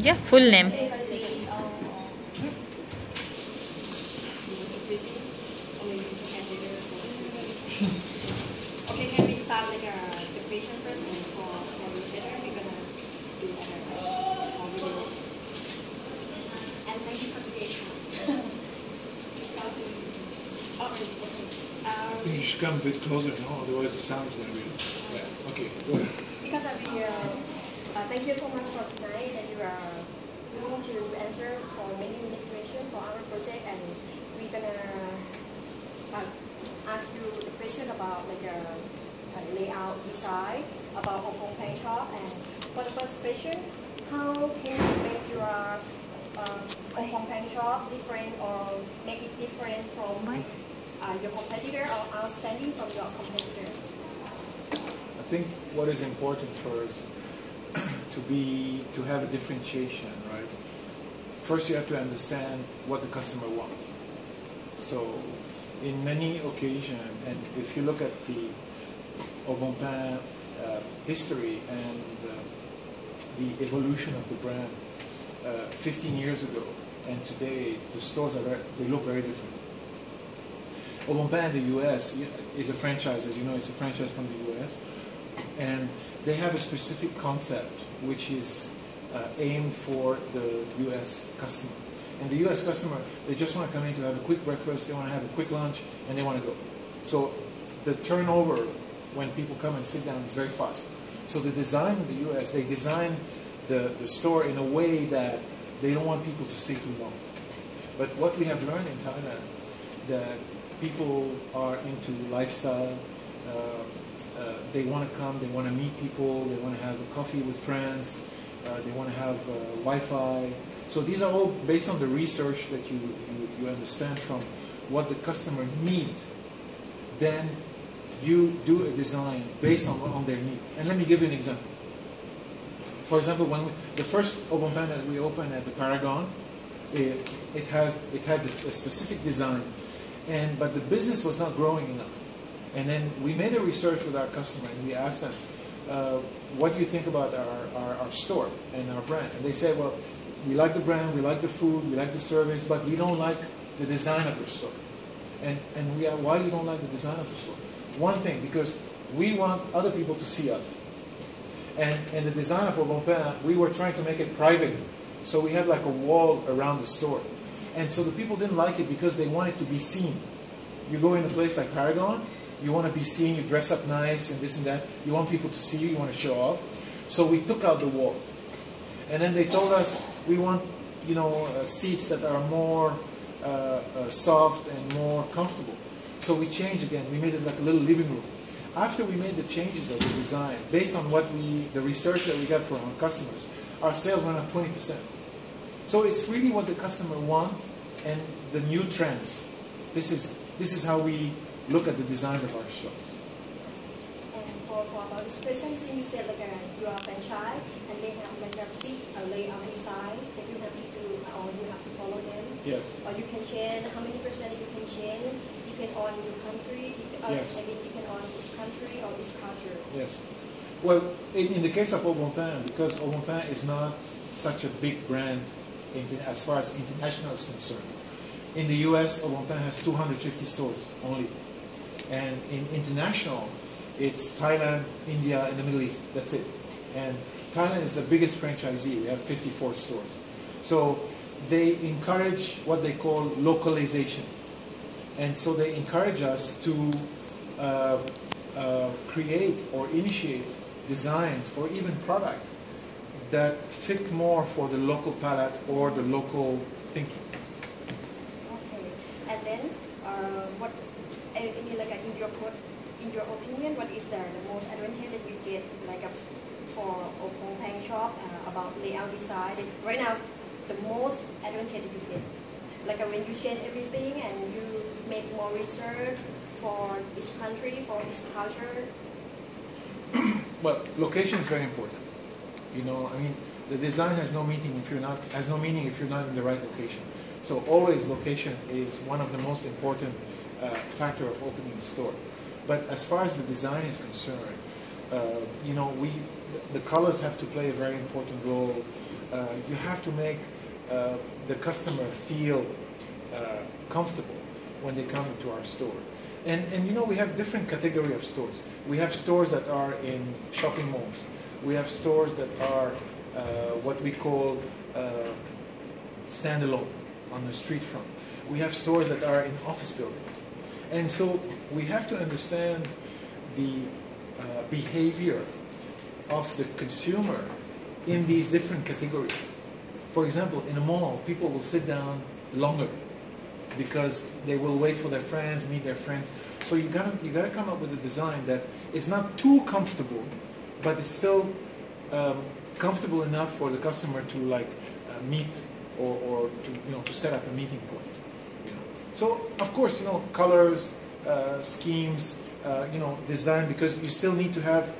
Yeah, full name. Okay, can we start like the patient first and for later we're gonna do other video. And thank you for today's show. Oh, I think you should come a bit closer, no? Otherwise the sound's going to be... Yeah. Okay, go ahead. because thank you so much for tonight, and you are willing to answer for many questions for our project, and we're gonna ask you the question about like a layout design about aubonpain shop. And for the first question, how can you make your aubonpain shop different, or make it different from your competitor, or outstanding from your competitor? I think what is important first to have a differentiation, right? First you have to understand what the customer wants. So in many occasions, and if you look at the aubonpain history and the evolution of the brand 15 years ago and today, the stores they look very different. aubonpain in the US is a franchise, as you know, it's a franchise from the US, and they have a specific concept which is aimed for the US customer. And the US customer, they just want to come in to have a quick breakfast, they want to have a quick lunch, and they want to go. So the turnover when people come and sit down is very fast. So the design in the US, they design the store in a way that they don't want people to stay too long. But what we have learned in Thailand, that people are into lifestyle, they want to come, they want to meet people, they want to have a coffee with friends, they want to have Wi-Fi. So these are all based on the research that you understand from what the customer needs. Then you do a design based on their need. And let me give you an example. For example, when the first aubonpain that we opened at the Paragon, it had a specific design, but the business was not growing enough. And then we made a research with our customer, and we asked them, what do you think about our store and our brand? And they said, well, we like the brand, we like the food, we like the service, but we don't like the design of your store. And why you don't like the design of the store? One thing, because we want other people to see us. And the design of aubonpain, we were trying to make it private. So we had like a wall around the store. And so the people didn't like it because they wanted to be seen. You go in a place like Paragon, you want to be seen, you dress up nice and this and that. You want people to see you, you want to show off. So we took out the wall. And then they told us, we want, seats that are more soft and more comfortable. So we changed again. We made it like a little living room. After we made the changes of the design, based on the research that we got from our customers, our sales went up 20%. So it's really what the customer wants and the new trends. This is how we look at the designs of our shops. And for about this question, since you said like you are a franchise and they have like a fixed layout design that you have to do, or you have to follow them. Yes. Or you can change how many percent you can change depending on your country. Yes. Maybe depend on each country or each culture. Yes. Well, in the case of aubonpain, because aubonpain is not such a big brand as far as international is concerned. In the US, aubonpain has 250 stores only. And in international, it's Thailand, India, and the Middle East. That's it. And Thailand is the biggest franchisee. We have 54 stores. So they encourage what they call localization. And so they encourage us to create or initiate designs or even product that fit more for the local palate or the local thinking. Okay. And then, in your opinion, what is the most advantage that you get for aubonpain shop about layout design? Right now, the most advantage that you get, when you change everything and you make more research for each country, for each culture. Well, location is very important. The design has no meaning if you're not in the right location. So always location is one of the most important factor of opening a store. But as far as the design is concerned, the colors have to play a very important role. you have to make the customer feel comfortable when they come into our store. And you know, we have different category of stores. We have stores that are in shopping malls. We have stores that are what we call standalone on the street front. We have stores that are in office buildings. And so we have to understand the behavior of the consumer in these different categories. For example, in a mall, people will sit down longer because they will wait for their friends, meet their friends. So you gotta come up with a design that is not too comfortable, but it's still comfortable enough for the customer to meet or to set up a meeting point. So of course, colors, schemes, design, because you still need to have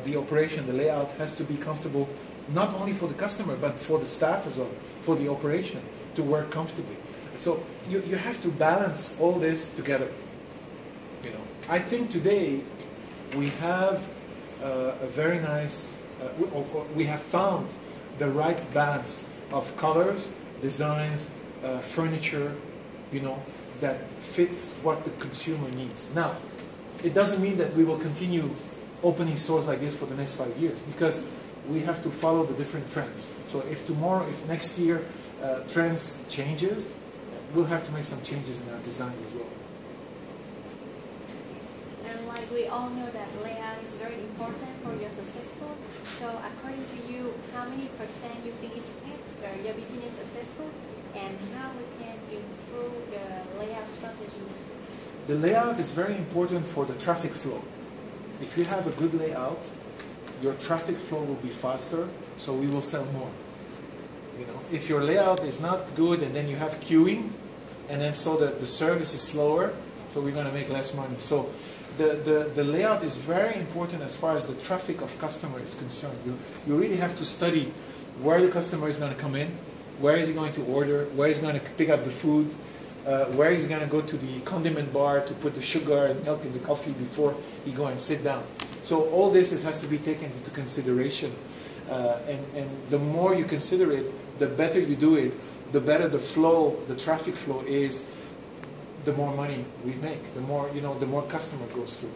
the operation, the layout has to be comfortable, not only for the customer, but for the staff as well, for the operation to work comfortably. So you have to balance all this together. I think today we have a very nice, we have found the right balance of colors, designs, furniture, that fits what the consumer needs. Now, it doesn't mean that we will continue opening stores like this for the next 5 years, because we have to follow the different trends. So if next year trends changes, we'll have to make some changes in our designs as well. And like we all know that layout is very important for your successful. So according to you, how many percent you think is your business successful, and how we can improve the layout strategy? The layout is very important for the traffic flow. If you have a good layout, your traffic flow will be faster, so we will sell more. If your layout is not good and then you have queuing, and then so the service is slower, so we're going to make less money. So the layout is very important as far as the traffic of customer is concerned. You really have to study where the customer is going to come in, where is he going to order, where he's going to pick up the food, where he's going to go to the condiment bar to put the sugar and milk in the coffee before he go and sit down. So all this has to be taken into consideration. And the more you consider it, the better you do it, the better the flow, the traffic flow is, the more money we make, the more customer goes through.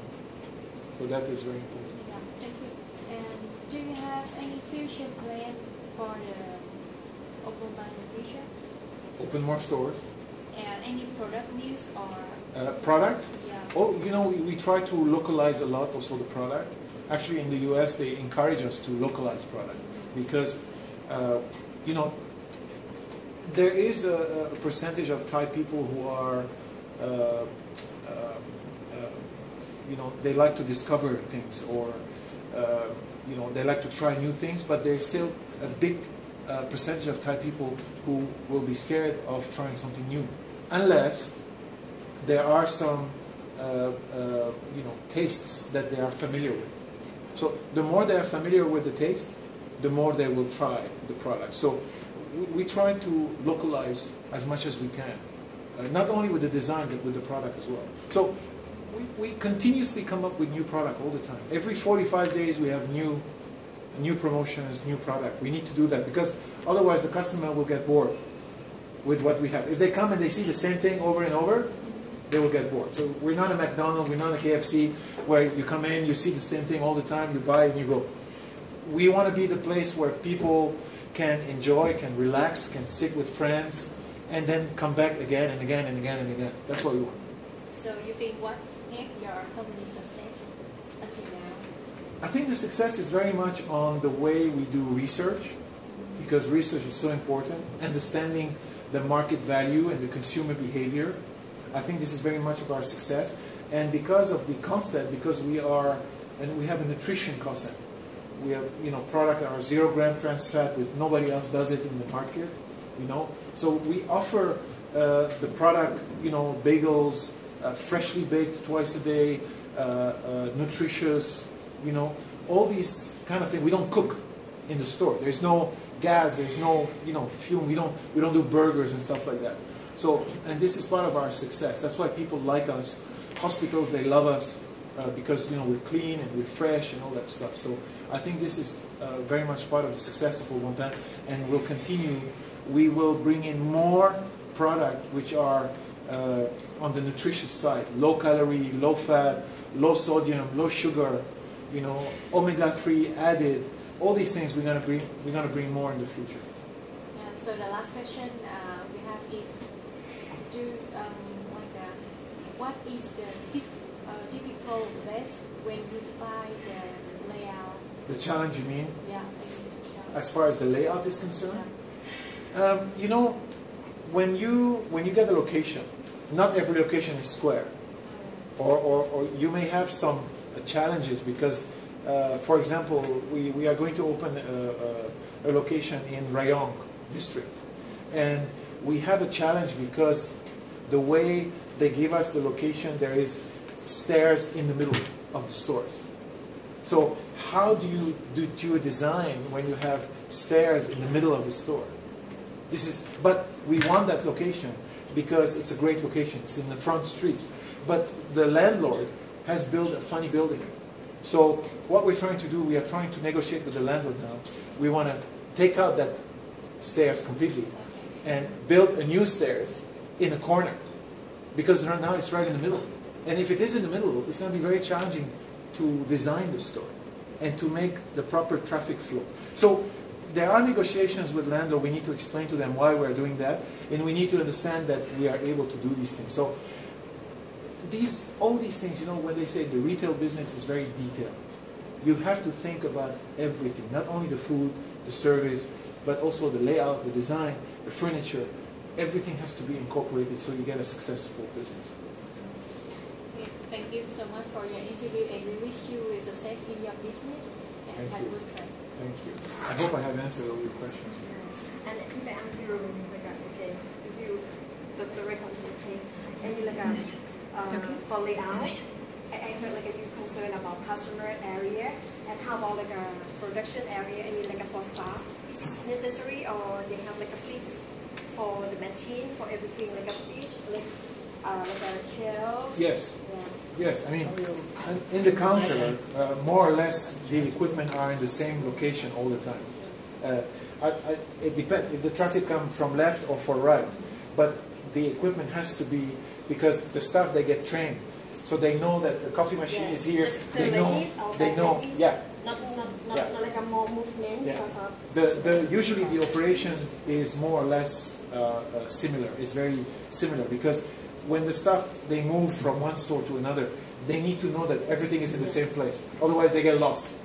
So that is very important. Yeah, thank you. And do you have any future plan for the aubonpain in the future? Open more stores. And any product news or product? Yeah. Oh, we try to localize a lot also the product. Actually, in the US, they encourage us to localize product because, there is a percentage of Thai people who are, they like to discover things, or, they like to try new things, but there's still a big percentage of Thai people who will be scared of trying something new, unless there are some, tastes that they are familiar with. So the more they are familiar with the taste, the more they will try the product. So we try to localize as much as we can, not only with the design, but with the product as well. So we continuously come up with new product all the time. Every 45 days we have new promotions, new product. We need to do that because otherwise the customer will get bored with what we have. If they come and they see the same thing over and over, they will get bored. So we're not a McDonald's, we're not a KFC, where you come in, you see the same thing all the time, you buy and you go. We want to be the place where people can enjoy, can relax, can sit with friends, and then come back again and again and again and again. That's what we want. So you think what make your company success until now? I think the success is very much on the way we do research, because research is so important. Understanding the market value and the consumer behavior. I think this is very much of our success. And because of the concept, because we have a nutrition concept. We have, product that are 0 gram trans fat, with nobody else does it in the market, So we offer the product, bagels, freshly baked twice a day, nutritious, all these kind of things. We don't cook in the store. There's no gas. There's no, fume. We don't do burgers and stuff like that. So, and this is part of our success. That's why people like us. Hospitals, they love us. because we're clean and we're fresh and all that stuff. So I think this is very much part of the success of aubonpain, and will continue. We will bring in more product which are on the nutritious side, low calorie, low fat, low sodium, low sugar, omega-3 added. All these things we're gonna bring more in the future. Yeah, so the last question we have is, what is the difficult best when you find the layout? The challenge, you mean? Yeah. As far as the layout is concerned, when you get a location, not every location is square, or you may have some challenges because, for example, we are going to open a location in Rayong district, and we have a challenge because the way they give us the location, there is stairs in the middle of the stores. So how do you do a design when you have stairs in the middle of the store? But we want that location because it's a great location. It's in the front street. But the landlord has built a funny building. So what we're trying to do, we are trying to negotiate with the landlord now. We want to take out that stairs completely and build a new stairs in a corner, because right now it's right in the middle. And if it is in the middle, it's going to be very challenging to design the store and to make the proper traffic flow. So there are negotiations with landlord. We need to explain to them why we're doing that, and we need to understand that we are able to do these things. So all these things, when they say the retail business is very detailed, you have to think about everything, not only the food, the service, but also the layout, the design, the furniture. Everything has to be incorporated so you get a successful business. Okay, thank you so much for your interview, and we wish you success in your business and have a good time. Thank you. I hope I have answered all your questions. Yes. And if I ask you, if you the records okay, and for layout, I heard you concerned about customer area, and how about a production area? For staff, is this necessary, or they have a fix for the machine, for everything, a fish, a shelf? Yes. Yeah. Yes, I mean, in the counter, more or less the equipment are in the same location all the time. It depends if the traffic comes from left or from right, but the equipment has to be, because the staff, they get trained, so they know that the coffee machine is here. They know. Yeah. Not like a more movement. Yeah. Usually the operation is more or less similar. It's very similar, because when the staff, they move from one store to another, they need to know that everything is in the same place. Otherwise they get lost.